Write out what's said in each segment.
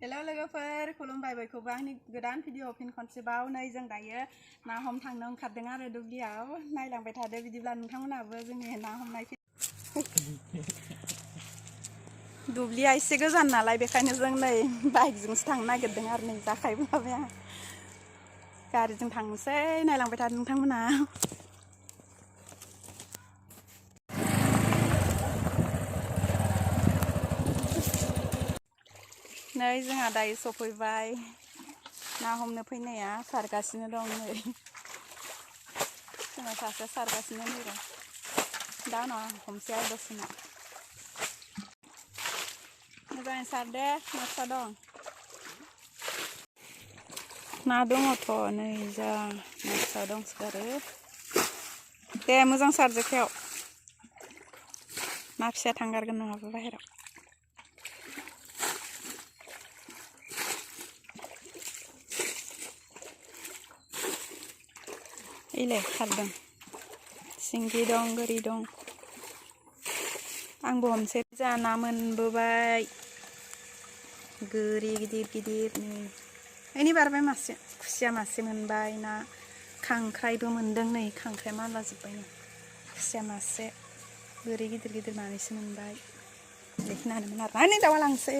hello लोगोफोर खुलुमबाय बयखौबो आंनि गोदान भिडिअ फिन खनसेबाव नै जों दायो ना हमनो ओंखारदों आरो दुब्लियाव नायलांबाय थादो बिदिब्ला नोंथांमोनाबो जोंनि ना हमनाय दुब्लिया एसे गोजान नालाय बेखायनो जों नै बाइकजोंसो थांनो नागिरदों आरो नै जाखायबोबाय गारिजों थांनोसै नायलांबाय थादो नोंथांमोना नै जोंहा दायो सफैबाय ना हमनो फैनाया सारगासिनो दं नै जोंहा सासे सारगासिनो नै दा उनाव हमसै आरो दसेनो मोजाङै सार दे ना फिसा दं ना दङथ' नै जा ना फिसा दंसोगारो दे मोजां सार जेखायाव ना फिसाया थांगारगोन नङाबा बाहेराव इले खारदों सिंगि दं गोरि दं आंबो हमसै जा ना मोनबोबाय गोरि गिदिर गिदिर नै इनि बारबाय मासे खुसिया मासे मोनबाय ना खांख्राइबो मोनदों नै खांख्राइ मानला जोब्बाय नै खुसिया मासे गोरि गिदिर गिदिर मानैसो मोनबाय बेखिनियानोमोन आरो नै दाउआ लांसै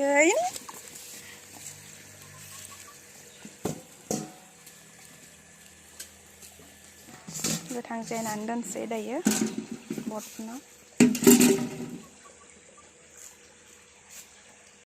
गोथां जायनानै दोनसै दायो बर्थनाव